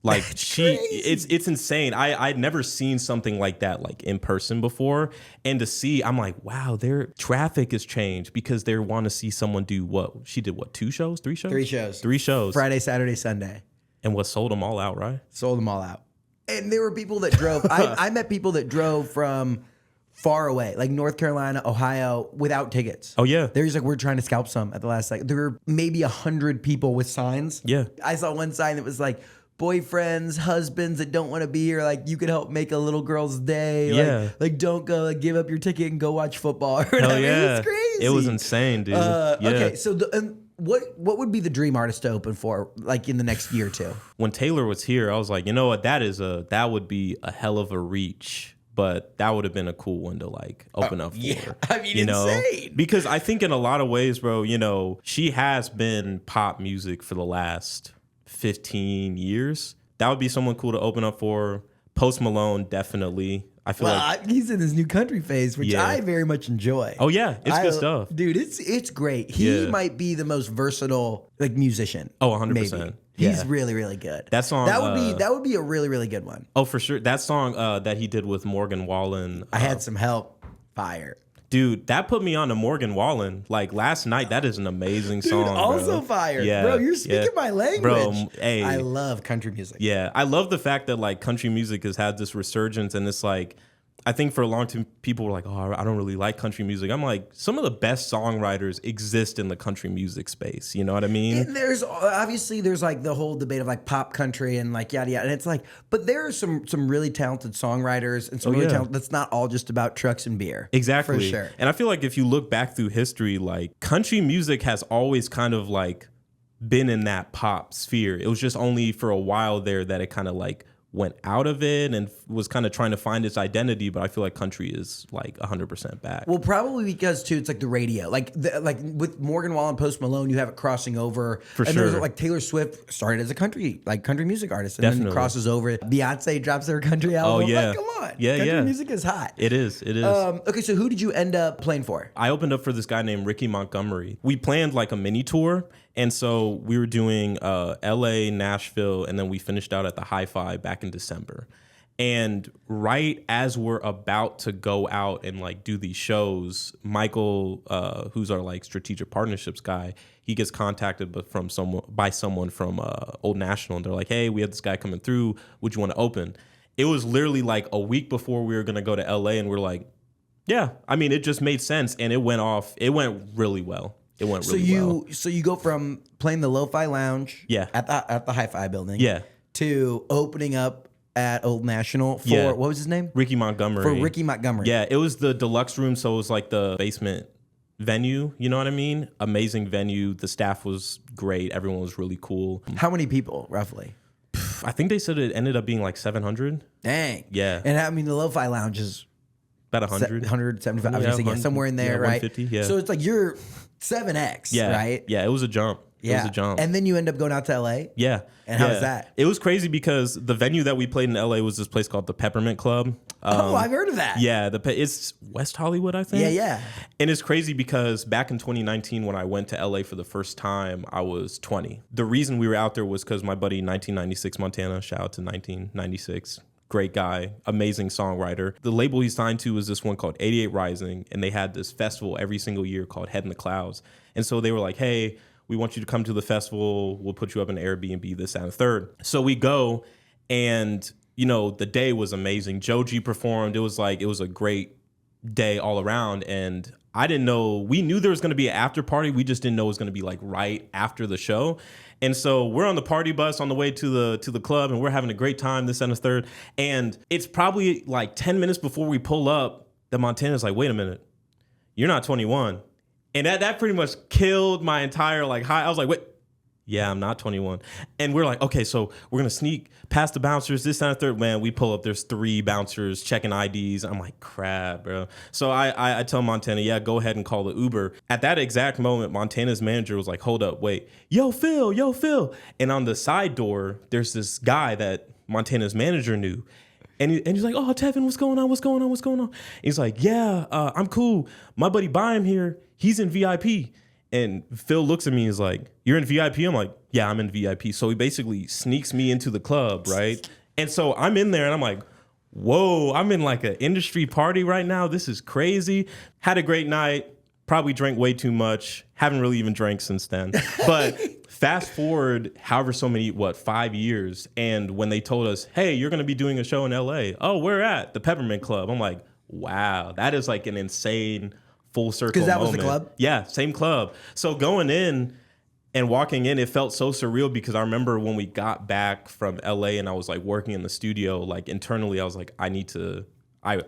Like crazy. It's insane. I'd never seen something like that like in person before. And to see, I'm like, wow, their traffic has changed because they want to see someone do what? She did what, 2 shows? 3 shows? 3 shows. 3 shows. Friday, Saturday, Sunday. And what, sold them all out, right? Sold them all out. And there were people that drove. I met people that drove from far away, like North Carolina, Ohio, without tickets. Oh, yeah. There's like, we're trying to scalp some at the last second. There were maybe 100 people with signs. Yeah. I saw one sign that was like, boyfriends, husbands that don't want to be here, like you could help make a little girl's day. Yeah. Like don't go, like give up your ticket and go watch football. Hell yeah. It was crazy. It was insane, dude. Yeah. Okay, so what would be the dream artist to open for, like in the next year or two? When Taylor was here, I was like, you know what, that would be a hell of a reach. But that would have been a cool one to like open up for. Yeah, I mean, you know? insane. Because I think in a lot of ways, bro, you know, she has been pop music for the last 15 years. That would be someone cool to open up for. Post Malone, definitely. I feel like he's in his new country phase, which I very much enjoy. Oh yeah, it's good stuff, dude. It's great. He might be the most versatile like musician. Oh, 100%. He's really, really good. That song that would be a really, really good one. Oh, for sure. That song that he did with Morgan Wallen. I had some help. Fire. Dude, that put me on to Morgan Wallen. Like last night, that is an amazing song. Dude, also bro. fire. Yeah, bro, you're speaking my language. Bro, hey. I love country music. Yeah, I love the fact that like country music has had this resurgence, and it's like, I think for a long time people were like, oh, I don't really like country music. I'm like, some of the best songwriters exist in the country music space. You know what I mean? And there's like the whole debate of like pop country and like yada yada. And it's like, but there are some really talented songwriters and some really talented. That's not all just about trucks and beer. Exactly. For sure. And I feel like if you look back through history, like country music has always kind of like been in that pop sphere. It was just only for a while there that it kind of like went out of it and was kind of trying to find its identity, but I feel like country is like 100% back. Well, probably because too, it's like the radio, like with Morgan Wallen, Post Malone, you have it crossing over. For and sure. There's like Taylor Swift started as a country music artist, and Definitely. then crosses over. Beyonce drops their country album. Oh yeah, like, come on, yeah, country music is hot. It is. Okay, so who did you end up playing for? I opened up for this guy named Ricky Montgomery. We planned like a mini tour. And so we were doing LA, Nashville, and then we finished out at the Hi-Fi back in December. And right as we're about to go out and like do these shows, Michael, who's our like strategic partnerships guy, he gets contacted by someone from Old National, and they're like, "Hey, we have this guy coming through. Would you want to open?" It was literally like a week before we were gonna go to LA, and we're like, "Yeah." I mean, it just made sense, and it went off. It went really well. It went really well. So you go from playing the Lo-Fi Lounge, at the Hi-Fi building, to opening up at Old National for what was his name? Ricky Montgomery. For Ricky Montgomery. Yeah, it was the deluxe room, so it was like the basement venue. You know what I mean? Amazing venue. The staff was great. Everyone was really cool. How many people roughly? I think they said it ended up being like 700. Dang. Yeah. And I mean the Lo-Fi Lounge is about 100, 175. I was gonna say somewhere in there, right? 150. Yeah. So it's like you're 7x, right? Yeah, it was a jump. It was a jump. And then you end up going out to LA? Yeah. And how was that? It was crazy because the venue that we played in LA was this place called the Peppermint Club. I've heard of that. Yeah, it's West Hollywood, I think. Yeah. And it's crazy because back in 2019, when I went to LA for the first time, I was 20. The reason we were out there was because my buddy 1996 Montana, shout out to 1996. Great guy, amazing songwriter. The label he signed to was this one called 88 Rising, and they had this festival every single year called Head in the Clouds. And so they were like, hey, we want you to come to the festival. We'll put you up in Airbnb, this, that, and the third. So we go, and you know, the day was amazing. Joji performed. It was a great day all around. And I didn't know, we knew there was going to be an after party. We just didn't know it was going to be like right after the show. And so we're on the party bus on the way to the club, and we're having a great time, this and the third. And it's probably like 10 minutes before we pull up that Montana's like, wait a minute, you're not 21. And that pretty much killed my entire like high. I was like, wait, Yeah, I'm not 21. And we're like, okay, so we're going to sneak past the bouncers, this, that, and third. Man, we pull up, there's 3 bouncers checking IDs. I'm like, crap, bro. So I tell Montana, yeah, go ahead and call the Uber. At that exact moment, Montana's manager was like, hold up, wait. Yo, Phil. And on the side door, there's this guy that Montana's manager knew. And he's like, oh, Tevin, what's going on? He's like, yeah, I'm cool. My buddy BAYEM here, he's in VIP. And Phil looks at me and is like, you're in VIP? I'm like, yeah, I'm in VIP. So he basically sneaks me into the club, right? And so I'm in there and I'm like, whoa, I'm in like an industry party right now. This is crazy. Had a great night. Probably drank way too much. Haven't really even drank since then. But fast forward however so many, 5 years. And when they told us, hey, you're going to be doing a show in LA. Oh, where at? The Peppermint Club. I'm like, wow, that is like an insane full circle because that moment. was the club? Yeah, same club. So going in and walking in, it felt so surreal because I remember when we got back from LA and I was like working in the studio, like internally I was like, I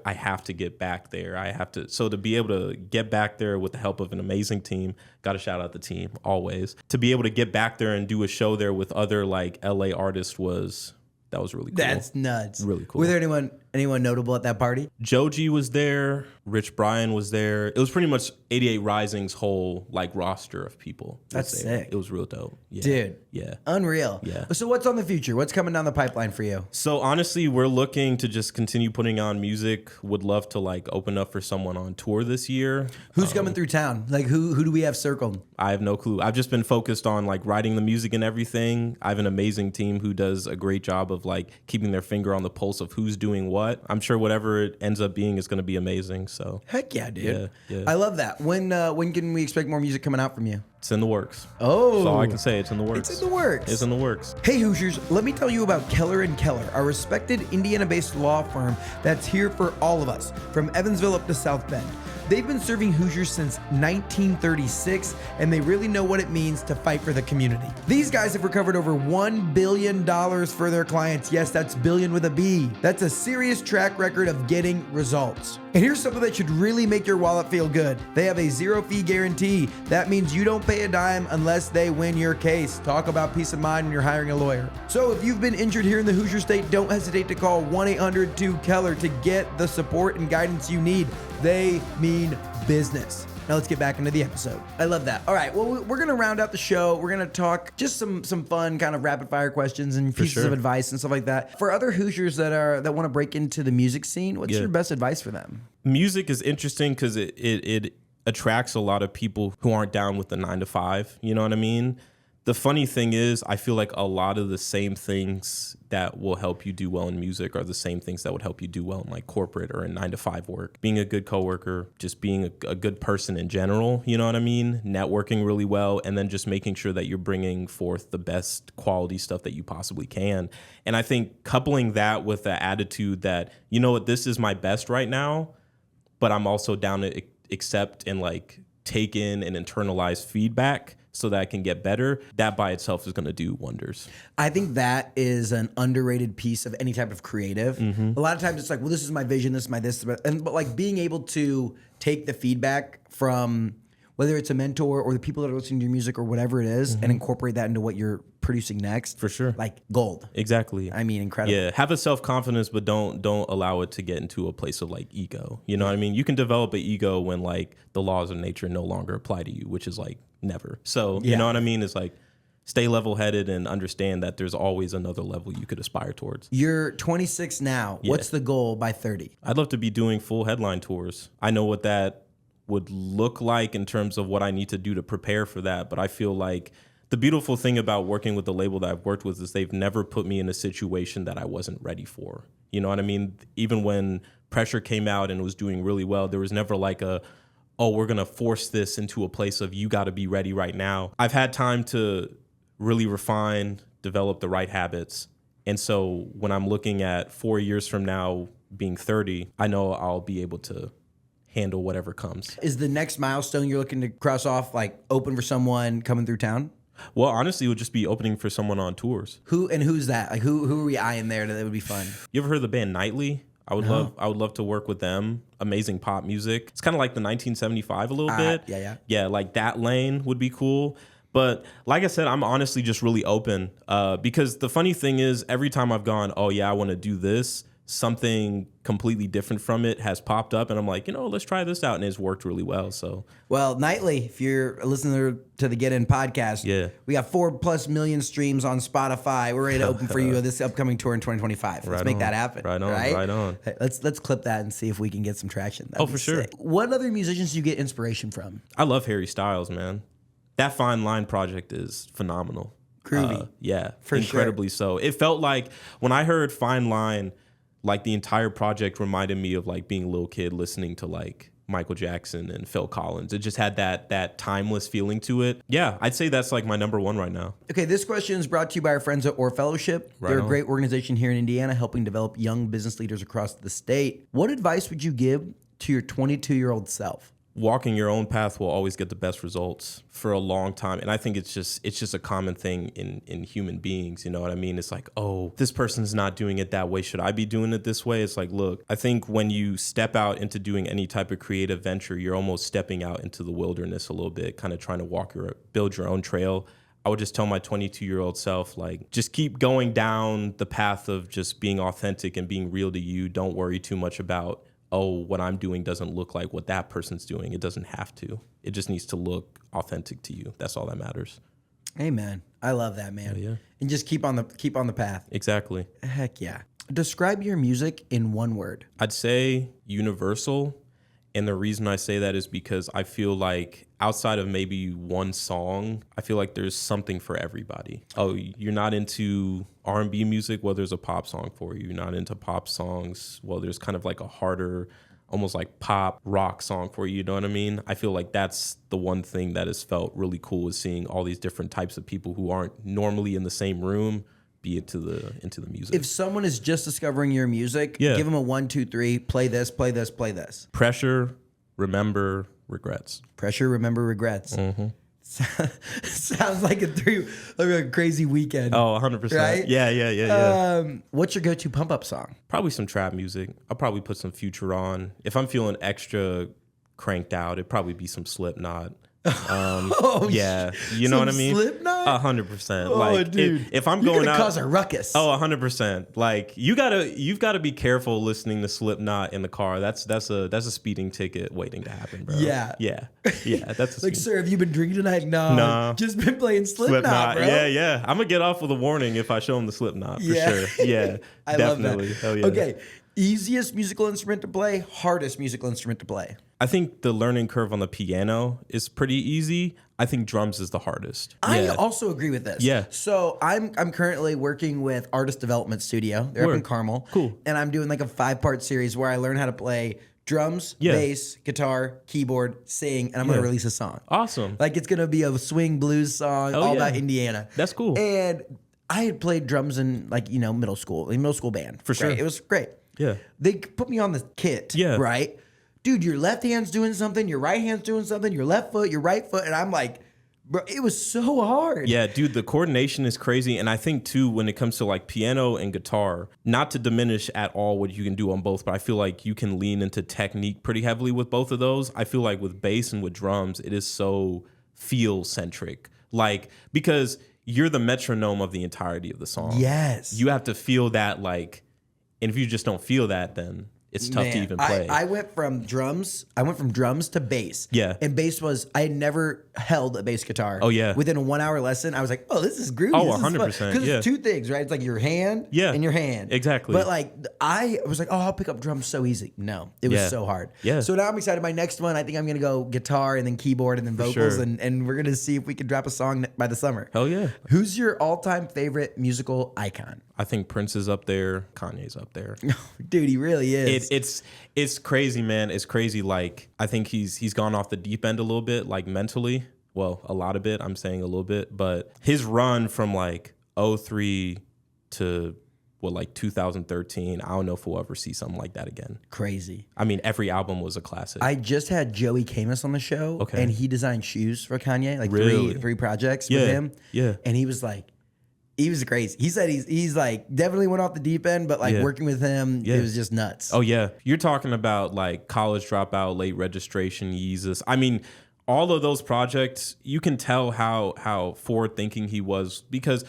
have to get back there. I have to. So to be able to get back there with the help of an amazing team, got to shout out the team always. To be able to get back there and do a show there with other like LA artists that was really cool. That's nuts. Really cool. Were there anyone notable at that party? Joji was there. Rich Brian was there. It was pretty much 88 Rising's whole like roster of people. That's sick. It was real dope. Yeah. Dude. Yeah. Unreal. Yeah. So what's on the future? What's coming down the pipeline for you? So honestly, we're looking to just continue putting on music. Would love to like open up for someone on tour this year. Who's coming through town? Like who do we have circled? I have no clue. I've just been focused on like writing the music and everything. I have an amazing team who does a great job of like keeping their finger on the pulse of who's doing what. I'm sure whatever it ends up being is going to be amazing. So heck yeah, dude. Yeah. I love that. When can we expect more music coming out from you? It's in the works. Oh. That's all I can say. It's in the works. It's in the works. It's in the works. Hey Hoosiers, let me tell you about Keller & Keller, a respected Indiana-based law firm that's here for all of us, from Evansville up to South Bend. They've been serving Hoosiers since 1936, and they really know what it means to fight for the community. These guys have recovered over $1 billion for their clients. Yes, that's billion with a B. That's a serious track record of getting results. And here's something that should really make your wallet feel good. They have a 0-fee guarantee. That means you don't pay a dime unless they win your case. Talk about peace of mind when you're hiring a lawyer. So if you've been injured here in the Hoosier State, don't hesitate to call 1-800-2-KELLER to get the support and guidance you need. They mean business. Now let's get back into the episode. I love that. All right, well, we're going to round out the show. We're going to talk just some fun kind of rapid fire questions and pieces of advice and stuff like that. For other Hoosiers that want to break into the music scene, what's your best advice for them? Music is interesting because it attracts a lot of people who aren't down with the 9 to 5. You know what I mean? The funny thing is, I feel like a lot of the same things that will help you do well in music are the same things that would help you do well in like corporate or in 9 to 5 work. Being a good coworker, just being a good person in general, you know what I mean? Networking really well, and then just making sure that you're bringing forth the best quality stuff that you possibly can. And I think coupling that with the attitude that, you know what, this is my best right now, but I'm also down to accept and like take in and internalize feedback so that I can get better, that by itself is going to do wonders. I think that is an underrated piece of any type of creative. Mm-hmm. A lot of times it's like, well, this is my vision, this is my this, but like being able to take the feedback from whether it's a mentor or the people that are listening to your music or whatever it is, and incorporate that into what you're producing next. For sure. Like gold. Exactly. I mean, incredible. Yeah, have a self-confidence, but don't allow it to get into a place of like ego. You know what I mean? You can develop an ego when like the laws of nature no longer apply to you, which is like never. So, you know what I mean? It's like stay level-headed and understand that there's always another level you could aspire towards. You're 26 now. Yeah. What's the goal by 30? I'd love to be doing full headline tours. I know what that would look like in terms of what I need to do to prepare for that, but I feel like the beautiful thing about working with the label that I've worked with is they've never put me in a situation that I wasn't ready for. You know what I mean? Even when Pressure came out and was doing really well, there was never like we're going to force this into a place of you got to be ready right now. I've had time to really refine, develop the right habits. And so when I'm looking at 4 years from now being 30, I know I'll be able to handle whatever comes. Is the next milestone you're looking to cross off like open for someone coming through town? Well, honestly, it would just be opening for someone on tours. Who's that? Like who are we eyeing there that would be fun? You ever heard of the band Nightly? I would love to work with them. Amazing pop music. It's kind of like the 1975 a little bit. Yeah. Yeah, like that lane would be cool. But like I said, I'm honestly just really open because the funny thing is every time I've gone, oh yeah, I want to do this, something completely different from it has popped up and I'm like, let's try this out. And it's worked really well. So, well, nightly, if you're a listener to the Get In podcast, we got 4+ million streams on Spotify. We're ready to open for you this upcoming tour in 2025. Let's make that happen. Right on. Hey, let's clip that and see if we can get some traction. That'd for sure. What other musicians do you get inspiration from? I love Harry Styles, man. That Fine Line project is phenomenal. Groovy. Yeah, for incredibly so. It felt like when I heard Fine Line, like the entire project reminded me of like being a little kid listening to like Michael Jackson and Phil Collins. It just had that timeless feeling to it. Yeah, I'd say that's like my number one right now. Okay, this question is brought to you by our friends at Orr Fellowship. They're a great organization here in Indiana helping develop young business leaders across the state. What advice would you give to your 22-year-old self? Walking your own path will always get the best results for a long time. And I think it's just a common thing in human beings. You know what I mean? It's like, oh, this person's not doing it that way. Should I be doing it this way? It's like, look, I think when you step out into doing any type of creative venture, you're almost stepping out into the wilderness a little bit, kind of trying to build your own trail. I would just tell my 22-year-old self, like, just keep going down the path of just being authentic and being real to you. Don't worry too much about, oh, what I'm doing doesn't look like what that person's doing. It doesn't have to. It just needs to look authentic to you. That's all that matters. Hey, man. I love that, man. Yeah. And just keep on the path. Exactly. Heck yeah. Describe your music in one word. I'd say universal. And the reason I say that is because I feel like outside of maybe one song, I feel like there's something for everybody. Oh, you're not into R&B music? Well, there's a pop song for you. You're not into pop songs? Well, there's kind of like a harder, almost like pop rock song for you. You know what I mean? I feel like that's the one thing that has felt really cool is seeing all these different types of people who aren't normally in the same room be into the music. If someone is just discovering your music, give them a 1, 2, 3, play this, play this, play this. Pressure, Remember, Regrets. Pressure, Remember, Regrets. Mm-hmm. Sounds like a crazy weekend. Oh, 100%. Right? Yeah. What's your go-to pump-up song? Probably some trap music. I'll probably put some Future on. If I'm feeling extra cranked out, it'd probably be some Slipknot. Yeah, you know what I mean? Slipknot? 100%. Oh, like, dude, if I'm you're going gonna out, cause a ruckus. Oh, 100%. Like you've got to be careful listening to Slipknot in the car. That's a speeding ticket waiting to happen, bro. Yeah. That's like, sir, have you been drinking tonight? No, just been playing Slipknot, bro. Yeah. I'm gonna get off with a warning if I show them the Slipknot for sure. Yeah, I definitely. love that. Hell yeah. Okay, easiest musical instrument to play, hardest musical instrument to play. I think the learning curve on the piano is pretty easy. I think drums is the hardest. I also agree with this. Yeah. So I'm currently working with Artist Development Studio. They're up in Carmel. Cool. And I'm doing like a 5-part series where I learn how to play drums, bass, guitar, keyboard, sing, and I'm going to release a song. Awesome. Like it's going to be a swing blues song all about Indiana. That's cool. And I had played drums in middle school band. For sure. It was great. Yeah. They put me on the kit. Yeah. Right? Dude, your left hand's doing something, your right hand's doing something, your left foot, your right foot. And I'm like, bro, it was so hard. Yeah, dude, the coordination is crazy. And I think, too, when it comes to like piano and guitar, not to diminish at all what you can do on both, but I feel like you can lean into technique pretty heavily with both of those. I feel like with bass and with drums, it is so feel-centric. Like, because you're the metronome of the entirety of the song. Yes. You have to feel that, like, and if you just don't feel that, then it's tough to even play. I went from drums to bass. Yeah. And bass was, I had never held a bass guitar. Oh, yeah. Within a 1-hour lesson, I was like, oh, this is groovy. Oh, 100%. 100%. Because yeah. it's two things, right? It's like your hand and your hand. Exactly. But like, I was like, oh, I'll pick up drums so easy. No, it was so hard. Yeah. So now I'm excited. My next one, I think I'm going to go guitar and then keyboard and then vocals. sure. And we're going to see if we can drop a song by the summer. Hell yeah. Who's your all-time favorite musical icon? I think Prince is up there. Kanye's up there. Dude, he really is. It's crazy, man. It's crazy. Like, I think he's gone off the deep end a little bit, like mentally. Well, a lot of it. I'm saying a little bit. But his run from like 2003 to like 2013, I don't know if we'll ever see something like that again. Crazy. I mean, every album was a classic. I just had Joey Camus on the show. Okay. And he designed shoes for Kanye, like Really? three projects with him. Yeah. And he was like, he was crazy. He said he's like definitely went off the deep end, but like working with him, it was just nuts. Oh yeah. You're talking about like college dropout, late registration, Yeezus. I mean, all of those projects, you can tell how forward thinking he was, because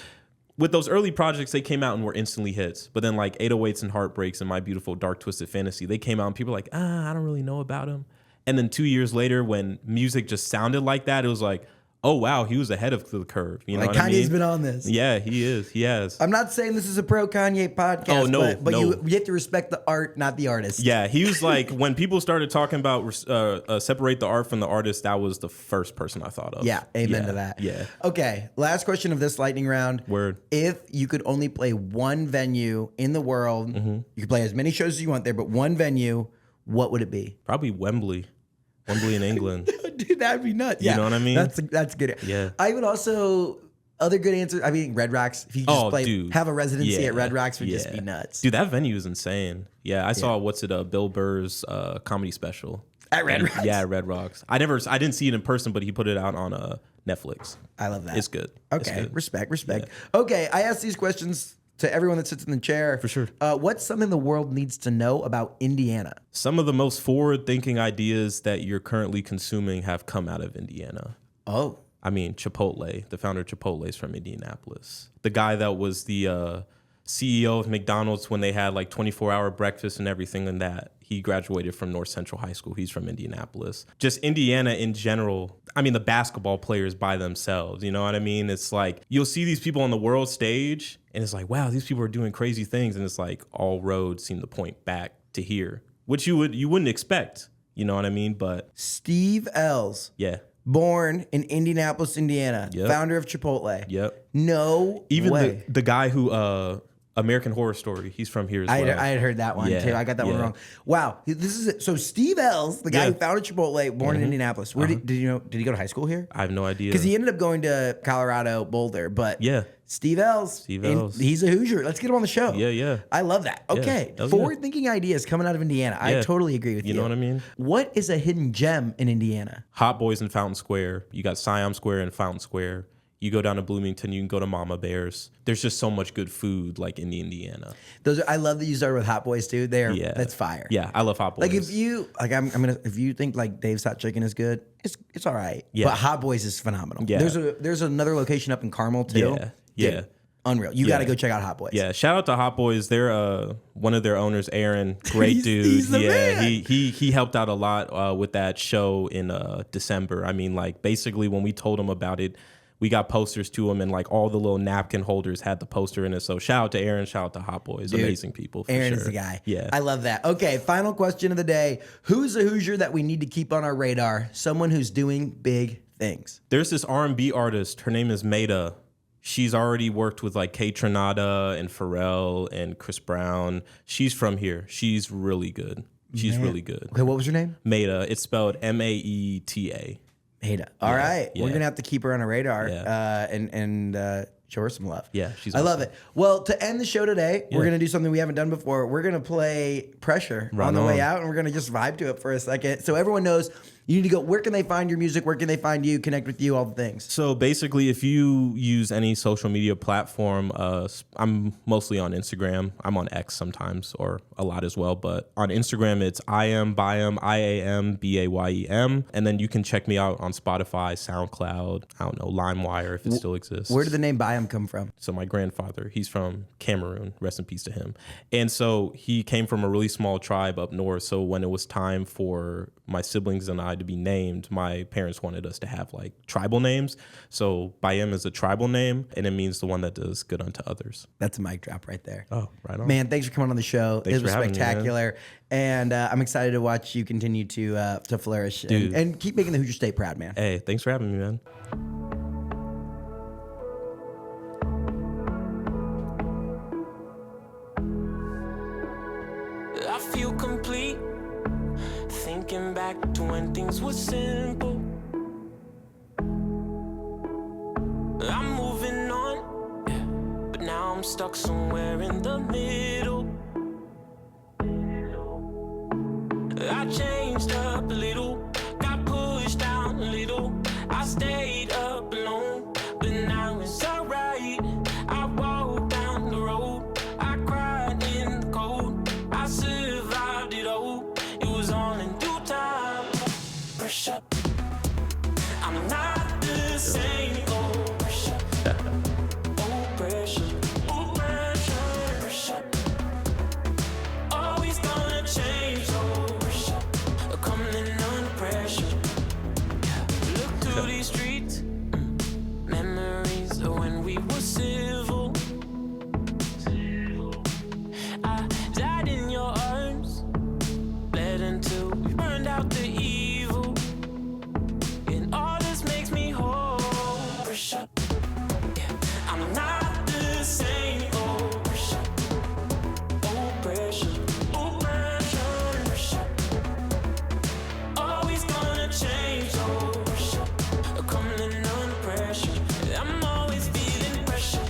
with those early projects, they came out and were instantly hits. But then like 808s and Heartbreaks and My Beautiful Dark Twisted Fantasy, they came out and people were like, I don't really know about him. And then 2 years later, when music just sounded like that, it was like, oh, wow, he was ahead of the curve. You know what I mean? Kanye's been on this. Yeah, he is. He has. I'm not saying this is a pro Kanye podcast, but you have to respect the art, not the artist. Yeah, he was like, when people started talking about separate the art from the artist, that was the first person I thought of. Yeah, amen to that. Yeah. Okay, last question of this lightning round. Word. If you could only play one venue in the world, you could play as many shows as you want there, but one venue, what would it be? Probably Wembley. Wembley in England. Dude, that'd be nuts. You know what I mean? That's good. Yeah. I would also, other good answers, I mean, Red Rocks. If you just have a residency at Red Rocks would just be nuts. Dude, that venue is insane. Yeah, I saw, Bill Burr's comedy special. At Red Rocks? Yeah, Red Rocks. I didn't see it in person, but he put it out on Netflix. I love that. It's good. Okay, it's good. Respect. Yeah. Okay, I asked these questions to everyone that sits in the chair. For sure. What's something the world needs to know about Indiana? Some of the most forward-thinking ideas that you're currently consuming have come out of Indiana. Oh. I mean, Chipotle, the founder of Chipotle is from Indianapolis. The guy that was the CEO of McDonald's when they had like 24-hour breakfast and everything and that, he graduated from North Central High School. He's from Indianapolis. Just Indiana in general. I mean, the basketball players by themselves, you know what I mean? It's like, you'll see these people on the world stage and it's like, wow, these people are doing crazy things. And it's like all roads seem to point back to here, which you wouldn't expect, you know what I mean? But Steve Ells. Yeah. Born in Indianapolis, Indiana. Yep. Founder of Chipotle. Yep. No Even way. the guy who American Horror Story, he's from here as well. I had heard that one too. I got that one wrong. Wow. This is it. So Steve Ells, the guy who founded Chipotle, born in Indianapolis. Where did you know? Did he go to high school here? I have no idea. Because he ended up going to Colorado Boulder, but Steve Ells. He's a Hoosier. Let's get him on the show. Yeah. I love that. Okay. Forward-thinking ideas coming out of Indiana. I totally agree with you. You know what I mean? What is a hidden gem in Indiana? Hot Boys in Fountain Square. You got Siam Square and Fountain Square. You go down to Bloomington, you can go to Mama Bear's. There's just so much good food like in Indiana. I love that you started with Hot Boys too. That's fire. Yeah, I love Hot Boys. Like if you think like Dave's Hot Chicken is good, it's all right. Yeah. But Hot Boys is phenomenal. Yeah. There's another location up in Carmel too. Yeah. Dude, unreal. You got to go check out Hot Boys. Yeah, shout out to Hot Boys. They're one of their owners, Aaron, great dude. He's the man. He helped out a lot with that show in December. I mean, like basically when we told him about it, we got posters to him, and like all the little napkin holders had the poster in it. So shout out to Aaron, shout out to Hot Boys. Dude, amazing people. Aaron is the guy. Yeah. I love that. Okay, final question of the day. Who's a Hoosier that we need to keep on our radar? Someone who's doing big things. There's this R&B artist. Her name is Maida. She's already worked with like Kay Trinata and Pharrell and Chris Brown. She's from here. She's really good. She's really good. Okay, what was her name? Maida. It's spelled Maeta. Maida. All right. Yeah. We're going to have to keep her on our radar Yeah. and show her some love. Yeah, she's I awesome. love it. Well, to end the show today, we're going to do something we haven't done before. We're going to play Pressure on the way out, and we're going to just vibe to it for a second. So everyone knows you need to go, where can they find your music? Where can they find you, connect with you, all the things? So basically, if you use any social media platform, I'm mostly on Instagram. I'm on X sometimes, or a lot as well. But on Instagram, it's BAYEM, BAYEM. And then you can check me out on Spotify, SoundCloud, I don't know, LimeWire, if it still exists. Where did the name BAYEM come from? So my grandfather, he's from Cameroon, rest in peace to him. And so he came from a really small tribe up north. So when it was time for my siblings and I to be named, my parents wanted us to have like tribal names. So BAYEM is a tribal name, and it means the one that does good unto others. That's a mic drop right there. Oh, right on. Man, thanks for coming on the show. Thanks it was for having spectacular. Me, and I'm excited to watch you continue to flourish and keep making the Hoosier State proud, man. Hey, thanks for having me, man. I feel complete, thinking back to when things were simple. I'm moving on, but now I'm stuck somewhere in the middle. I changed up a little, got pushed down a little. I stayed up alone, but now it's alright. I walked down the road, I cried in the cold. I survived it all, it was all in due time. Pressure, I'm not the same. Oh, pressure. Oh, pressure. Oh, pressure. Pressure. Always gonna change. Oh, pressure. Coming under pressure. Look through these streets. Memories of when we were civil. I died in your arms. Bled until we burned out the evil. And all this makes me whole. Pressure. Yeah. I'm not the same. Oh, pressure. Oh, pressure. Oh, pressure. Pressure. Always gonna change. Oh, pressure. Coming under pressure. I'm always feeling pressure.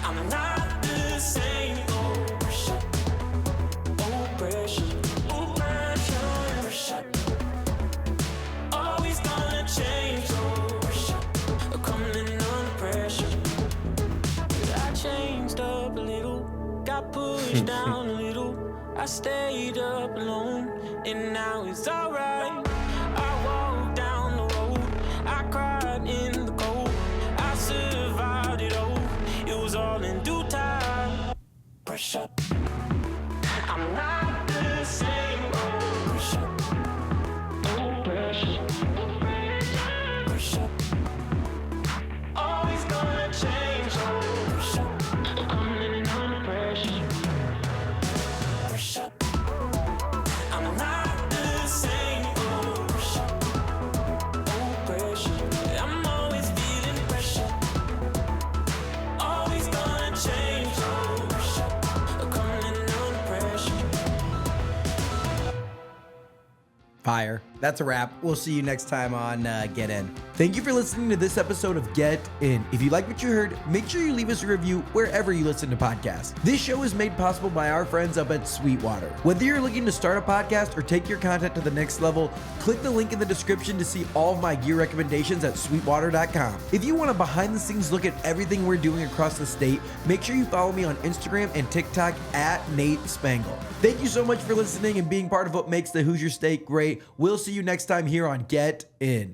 I'm not the same. Oh, pressure. Oh, pressure. Oh, pressure. Pressure. Always gonna change. Oh, pressure. Coming under pressure. I changed up a little, got pushed down a little. I stayed up alone, and now it's alright. I walked down the road, I cried in the cold. I survived it all, it was all in due time. Pressure. I'm not the same. Oh, pressure. Oh, pressure. Pressure. Always gonna change. Oh, pressure. Coming under pressure. Pressure. I'm not the same. Oh, pressure. Oh, pressure. I'm always feeling pressure. Always gonna change. Oh, pressure. Coming under pressure. Fire. That's a wrap. We'll see you next time on Get In. Thank you for listening to this episode of Get In. If you like what you heard, make sure you leave us a review wherever you listen to podcasts. This show is made possible by our friends up at Sweetwater. Whether you're looking to start a podcast or take your content to the next level, click the link in the description to see all of my gear recommendations at sweetwater.com. If you want a behind the scenes look at everything we're doing across the state, make sure you follow me on Instagram and TikTok at Nate Spangle. Thank you so much for listening and being part of what makes the Hoosier State great. We'll see you next time here on Get In.